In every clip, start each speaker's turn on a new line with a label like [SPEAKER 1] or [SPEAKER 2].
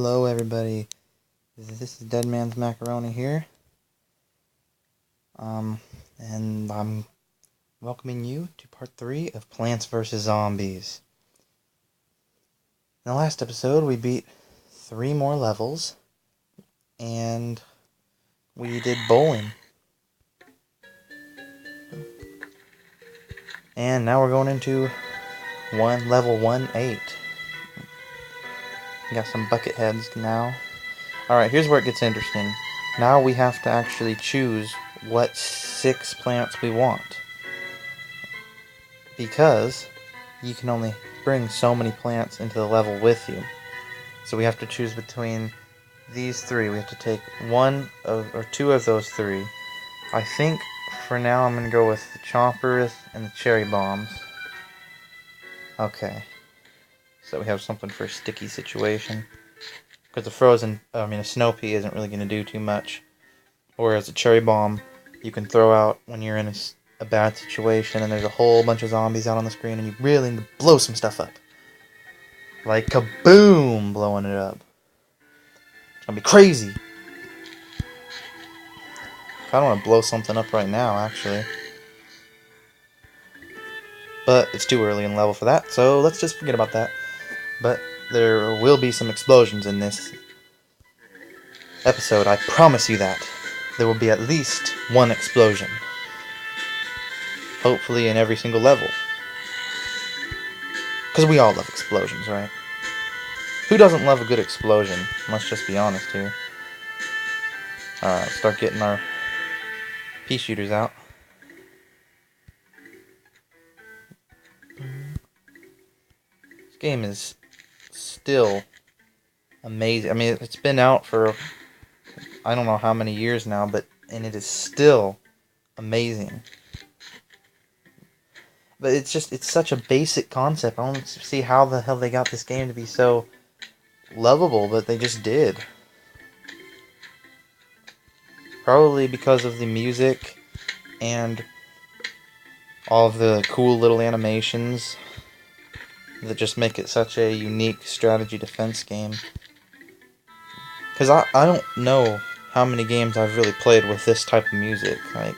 [SPEAKER 1] Hello everybody, this is Dead Man's Macaroni here, and I'm welcoming you to part 3 of Plants vs. Zombies. In the last episode we beat 3 more levels, and we did bowling. And now we're going into level 1-8. We got some bucketheads now. Alright, here's where it gets interesting. Now we have to actually choose what 6 plants we want, because you can only bring so many plants into the level with you. So we have to choose between these 3. We have to take 2 of those 3. I think for now I'm going to go with the chompers and the cherry bombs. Okay. So we have something for a sticky situation. Because a snow pea isn't really going to do too much. Whereas a cherry bomb you can throw out when you're in a bad situation and there's a whole bunch of zombies out on the screen and you really need to blow some stuff up. Like kaboom! Blowing it up. It's going to be crazy! I kind of want to blow something up right now, actually. But it's too early in the level for that, so let's just forget about that. But there will be some explosions in this episode, I promise you that. There will be at least one explosion. Hopefully in every single level. Because we all love explosions, right? Who doesn't love a good explosion? Let's just be honest here. Alright, let's start getting our pea shooters out. This game is still amazing. I mean, it's been out for I don't know how many years now, and it is still amazing. But it's such a basic concept. I don't see how the hell they got this game to be so lovable, but they just did. Probably because of the music and all of the cool little animations that just make it such a unique strategy defense game. Because I don't know how many games I've really played with this type of music. Like,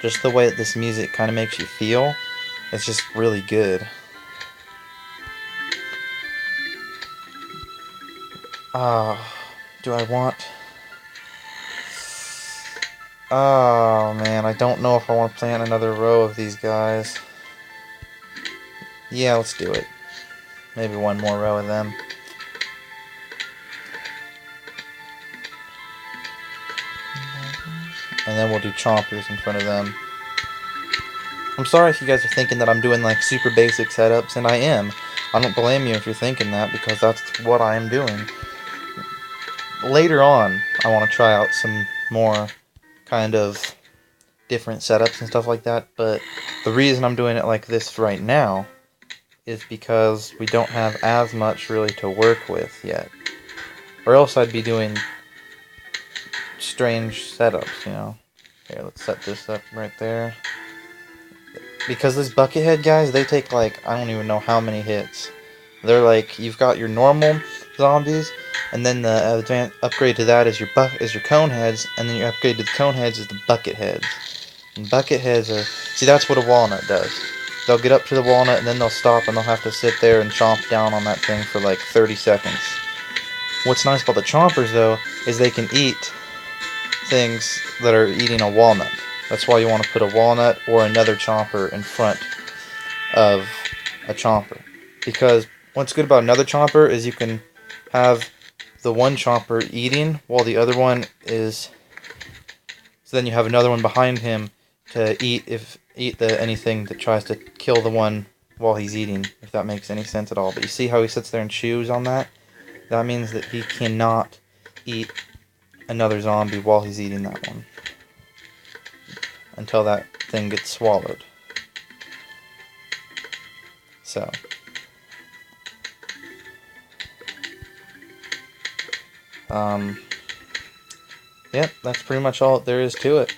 [SPEAKER 1] just the way that this music kind of makes you feel, it's just really good. Do I want... Oh, man, I don't know if I want to plant another row of these guys. Yeah, let's do it. Maybe one more row of them. And then we'll do chompers in front of them. I'm sorry if you guys are thinking that I'm doing like super basic setups, and I am. I don't blame you if you're thinking that, because that's what I am doing. Later on, I want to try out some more kind of different setups and stuff like that, but the reason I'm doing it like this right now is because we don't have as much really to work with yet. Or else I'd be doing strange setups, you know. Here, let's set this up right there. Because these buckethead guys, they take like, I don't even know how many hits. They're like, you've got your normal zombies, and then the advanced upgrade to that is your cone heads, and then your upgrade to the cone heads is the bucket heads. And bucket heads are, see, that's what a walnut does. They'll get up to the walnut and then they'll stop and they'll have to sit there and chomp down on that thing for like 30 seconds. What's nice about the chompers though is they can eat things that are eating a walnut. That's why you want to put a walnut or another chomper in front of a chomper. Because what's good about another chomper is you can have the one chomper eating while the other one is... So then you have another one behind him to eat anything that tries to kill the one while he's eating, if that makes any sense at all. But you see how he sits there and chews on that? That means that he cannot eat another zombie while he's eating that one until that thing gets swallowed. So yep, that's pretty much all there is to it.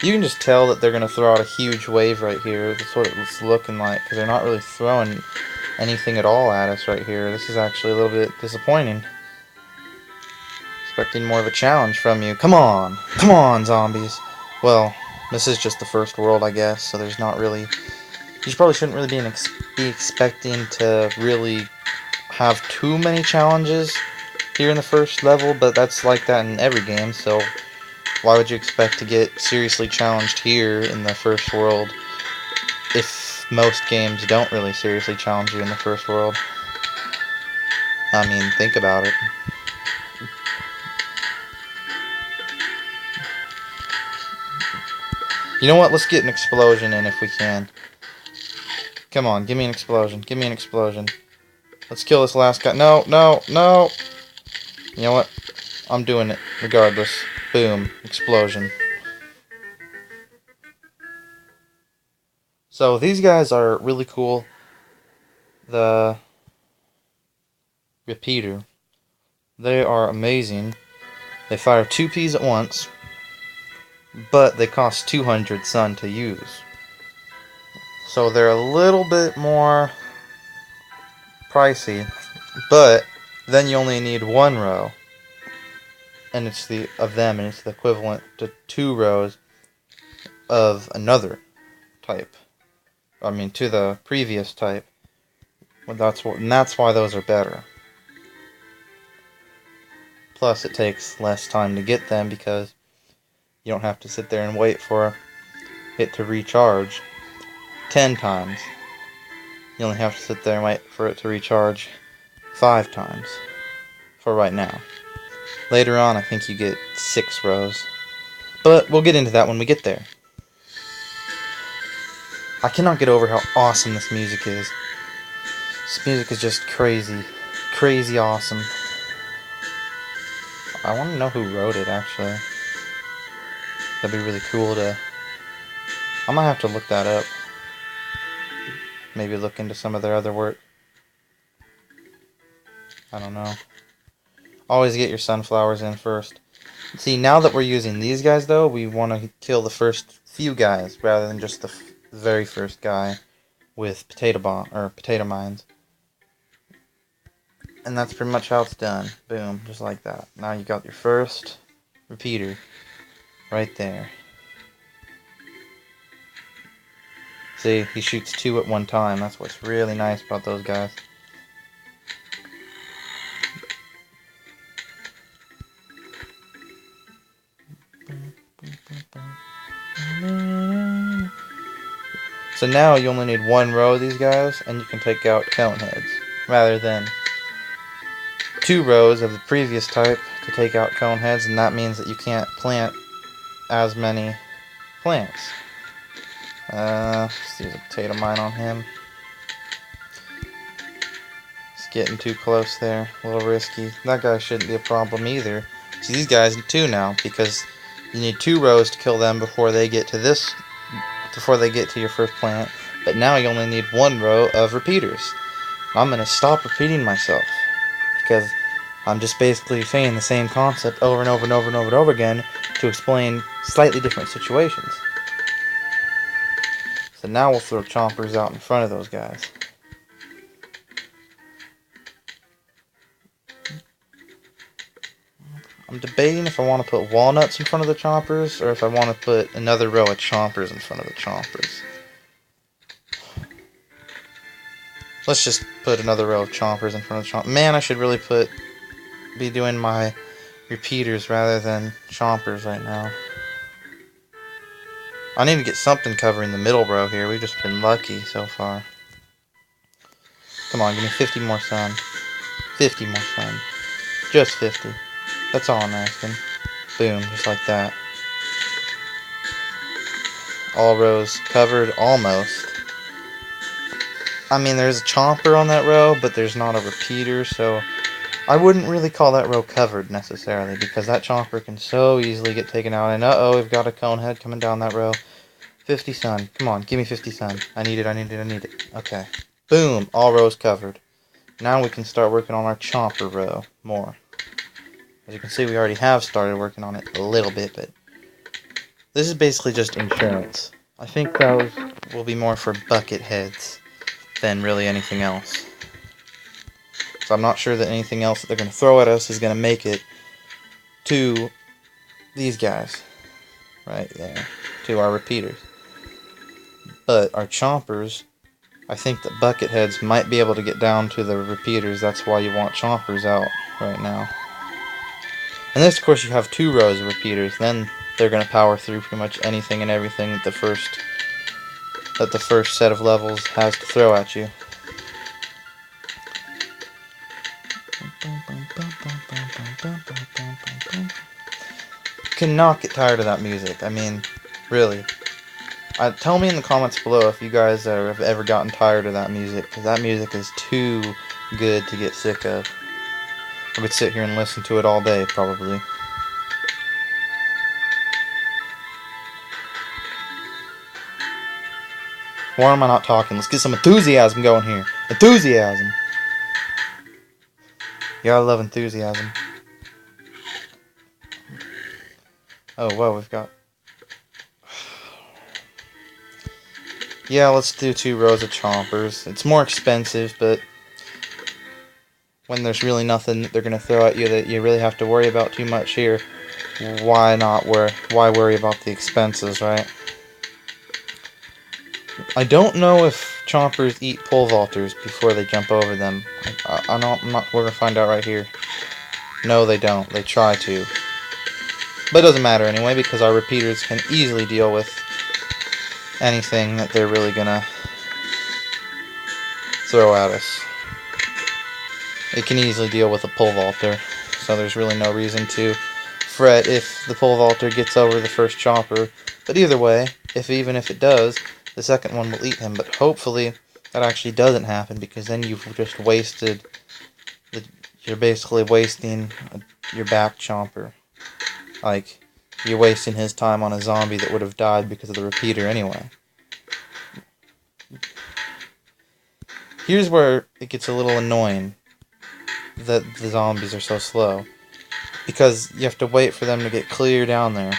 [SPEAKER 1] You can just tell that they're going to throw out a huge wave right here. That's what it's looking like, because they're not really throwing anything at all at us right here. This is actually a little bit disappointing.
[SPEAKER 2] Expecting more of a challenge from you. Come on! Come on, zombies! Well, this is just the first world, I guess, so there's not really... You probably shouldn't really be expecting to really have too many challenges here in the first level, but that's like that in every game, so why would you expect to get seriously challenged here in the first world if most games don't really seriously challenge you in the first world? I mean, think about it. You know what? Let's get an explosion in if we can. Come on, give me an explosion. Give me an explosion. Let's kill this last guy. No, no, no! You know what? I'm doing it regardless. Boom. Explosion. So these guys are really cool. The repeater. They are amazing. They fire 2 Ps at once, but they cost 200 sun to use. So they're a little bit more pricey, but then you only need 1 row. And it's the equivalent to 2 rows of another type. I mean, to the previous type. Well, that's why those are better. Plus, it takes less time to get them because you don't have to sit there and wait for it to recharge 10 times. You only have to sit there and wait for it to recharge 5 times. For right now. Later on, I think you get 6 rows. But we'll get into that when we get there. I cannot get over how awesome this music is. This music is just crazy. Crazy awesome. I want to know who wrote it, actually. That'd be really cool to... I might have to look that up. Maybe look into some of their other work. I don't know. Always get your sunflowers in first. See, now that we're using these guys, though, we want to kill the first few guys rather than just the very first guy with potato mines. And that's pretty much how it's done. Boom, just like that. Now you got your first repeater right there. See, he shoots 2 at one time. That's what's really nice about those guys. So now you only need 1 row of these guys, and you can take out cone heads, rather than 2 rows of the previous type to take out cone heads, and that means that you can't plant as many plants. Let's use a potato mine on him. It's getting too close there, a little risky. That guy shouldn't be a problem either. See, these guys too now, because you need 2 rows to kill them before they get to your first plant, but now you only need 1 row of repeaters. I'm going to stop repeating myself, because I'm just basically saying the same concept over and over and over and over and over again to explain slightly different situations. So now we'll throw chompers out in front of those guys. I'm debating if I want to put walnuts in front of the chompers, or if I want to put another row of chompers in front of the chompers. Let's just put another row of chompers in front of the chompers. Man, I should really be doing my repeaters rather than chompers right now. I need to get something covering the middle row here. We've just been lucky so far. Come on, give me 50 more sun. 50 more sun. Just 50. That's all I'm asking. Boom, just like that. All rows covered, almost. I mean, there's a chomper on that row, but there's not a repeater, so I wouldn't really call that row covered necessarily, because that chomper can so easily get taken out. And uh-oh, we've got a cone head coming down that row. 50 sun. Come on, give me 50 sun. I need it, I need it, I need it. Okay. Boom, all rows covered. Now we can start working on our chomper row more. As you can see, we already have started working on it a little bit, but this is basically just insurance. I think those will be more for bucket heads than really anything else. So I'm not sure that anything else that they're going to throw at us is going to make it
[SPEAKER 1] to these guys right there, to our repeaters. But our chompers, I think that bucketheads might be able to get down to the repeaters. That's why you want chompers out right now. And this, of course, you have 2 rows of repeaters. Then they're going to power through pretty much anything and everything that the first set of levels has to throw at you. Cannot get tired of that music. I mean, really. Tell me in the comments below if you guys have ever gotten tired of that music, because that music is too good to get sick of. I could sit here and listen to it all day, probably. Why am I not talking? Let's get some enthusiasm going here. Enthusiasm! Yeah, I love enthusiasm. Oh, well, we've got... Yeah, let's do 2 rows of chompers. It's more expensive, but when there's really nothing that they're going to throw at you that you really have to worry about too much here, why worry about the expenses, right? I don't know if chompers eat pole vaulters before they jump over them. We're going to find out right here. No, they don't. They try to. But it doesn't matter anyway, because our repeaters can easily deal with anything that they're really going to throw at us. It can easily deal with a pole vaulter, so there's really no reason to fret if the pole vaulter gets over the first chomper. But either way, even if it does, the second one will eat him. But hopefully that actually doesn't happen, because then you've just wasted... You're basically wasting your back chomper. Like, you're wasting his time on a zombie that would have died because of the repeater anyway. Here's where it gets a little annoying that the zombies are so slow, because you have to wait for them to get clear down there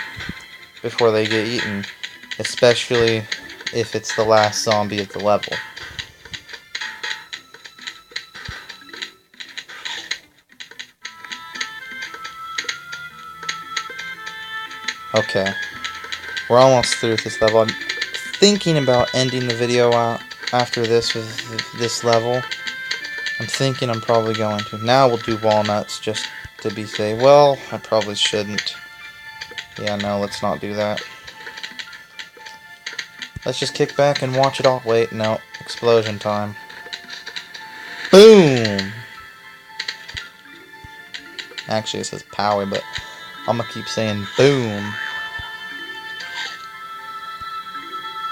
[SPEAKER 1] before they get eaten, especially if it's the last zombie of the level. Okay, we're almost through with this level. I'm thinking about ending the video out after this with this level. I'm thinking I'm probably going to. Now we'll do walnuts just to be safe. Well, I probably shouldn't. Yeah, no, let's not do that. Let's just kick back and watch it all. Wait, no. Explosion time. Boom! Actually, it says power, but I'm gonna keep saying boom.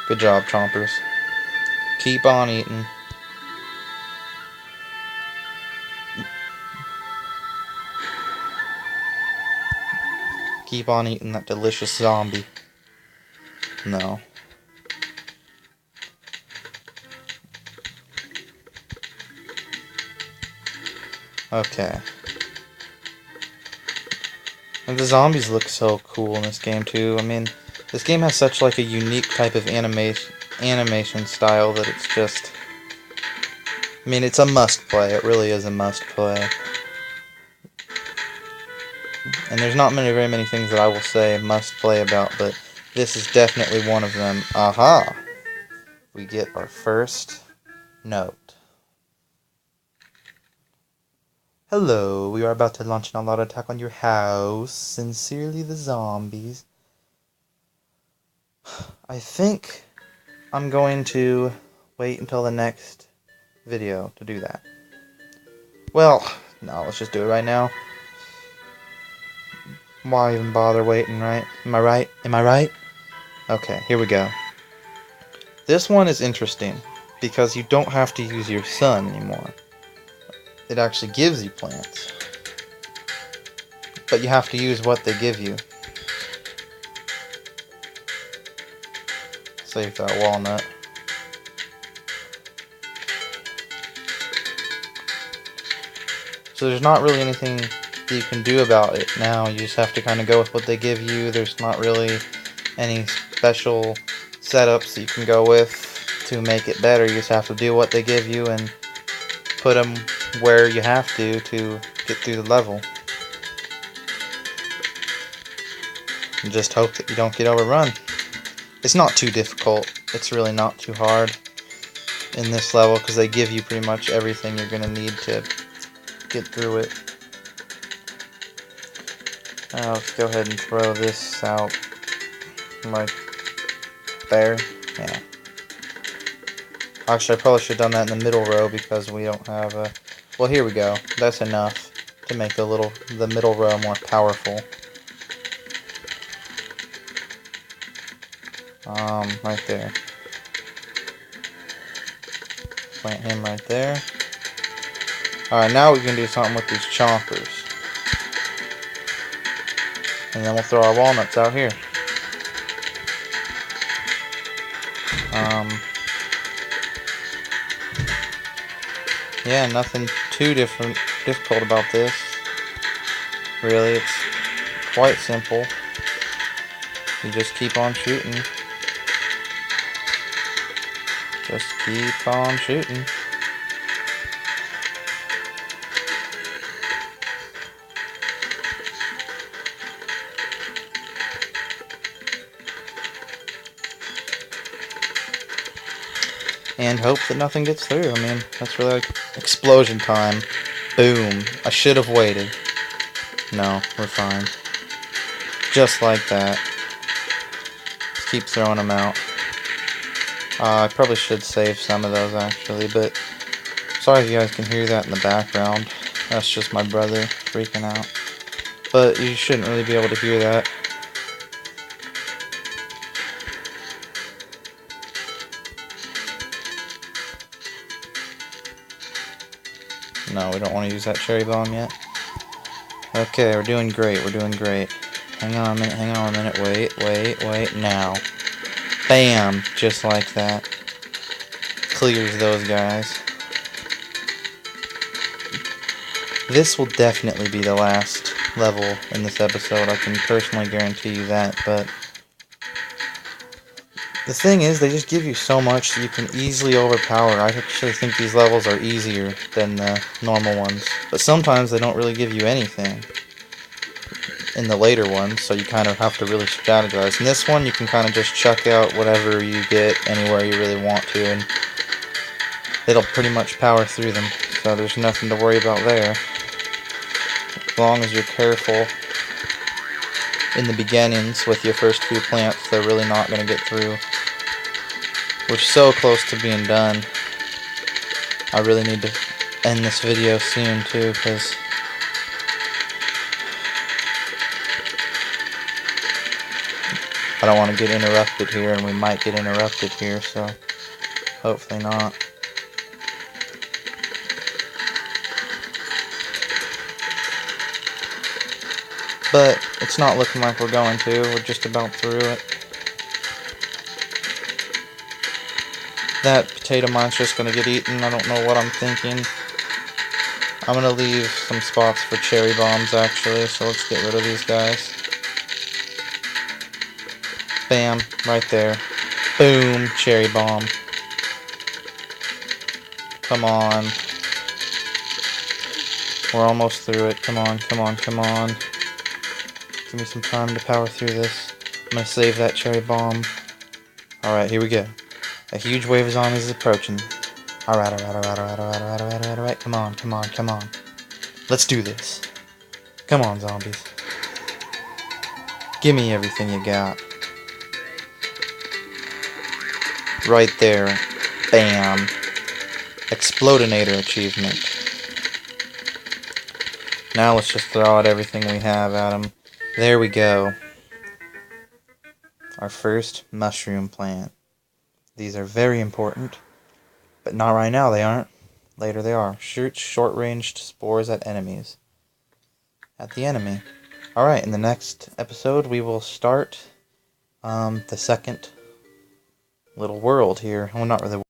[SPEAKER 1] Good job, chompers. Keep on eating. Keep on eating that delicious zombie. No. Okay. And the zombies look so cool in this game too. I mean, this game has such like a unique type of animation style that it's just... I mean, it's a must play. It really is a must play. And there's not very many things that I will say must play about, but this is definitely one of them. Aha! We get our first note. Hello, we are about to launch an all-out attack on your house. Sincerely, the zombies. I think I'm going to wait until the next video to do that. Well, no, let's just do it right now. Why even bother waiting, right? Am I right? Am I right? Okay, here we go. This one is interesting because you don't have to use your sun anymore. It actually gives you plants. But you have to use what they give you. Save that walnut. So there's not really anything that you can do about it now. You just have to kind of go with what they give you. There's not really any special setups that you can go with to make it better. You just have to do what they give you and put them where you have to get through the level. And just hope that you don't get overrun. It's not too difficult. It's really not too hard in this level because they give you pretty much everything you're going to need to get through it. Now let's go ahead and throw this out right there. Yeah. Actually, I probably should have done that in the middle row because we don't have a... Well, here we go. That's enough to make the middle row more powerful. Right there. Plant him right there. Alright, now we can do something with these chompers. And then we'll throw our walnuts out here. Yeah, nothing too difficult about this. Really, it's quite simple. You just keep on shooting. Just keep on shooting. And hope that nothing gets through. I mean, that's really like explosion time. Boom. I should have waited. No, we're fine. Just like that. Just keep throwing them out. I probably should save some of those actually, but sorry if you guys can hear that in the background. That's just my brother freaking out. But you shouldn't really be able to hear that. No, we don't want to use that cherry bomb yet. Okay, we're doing great, we're doing great. Hang on a minute, wait, now. Bam! Just like that. Clears those guys. This will definitely be the last level in this episode, I can personally guarantee you that, but the thing is, they just give you so much that you can easily overpower. I actually think these levels are easier than the normal ones, but sometimes they don't really give you anything in the later ones, so you kind of have to really strategize. In this one, you can kind of just chuck out whatever you get anywhere you really want to, and it'll pretty much power through them, so there's nothing to worry about there. As long as you're careful in the beginnings with your first few plants, they're really not going to get through. We're so close to being done. I really need to end this video soon too, because I don't want to get interrupted here, and we might get interrupted here, so hopefully not. But it's not looking like we're going to. We're just about through it. That potato mine's just going to get eaten. I don't know what I'm thinking. I'm going to leave some spots for cherry bombs, actually, so let's get rid of these guys. Bam, right there. Boom, cherry bomb. Come on. We're almost through it. Come on, come on, come on. Give me some time to power through this. I'm going to save that cherry bomb. Alright, here we go. A huge wave of zombies is approaching. Alright. Come on, come on, come on. Let's do this. Come on, zombies. Give me everything you got. Right there. Bam. Explodinator achievement. Now let's just throw out everything we have at them. There we go. Our first mushroom plant. These are very important, but not right now they aren't. Later they are. Shoot short-ranged spores at enemies. At the enemy. Alright, in the next episode we will start the second little world here. Well, not really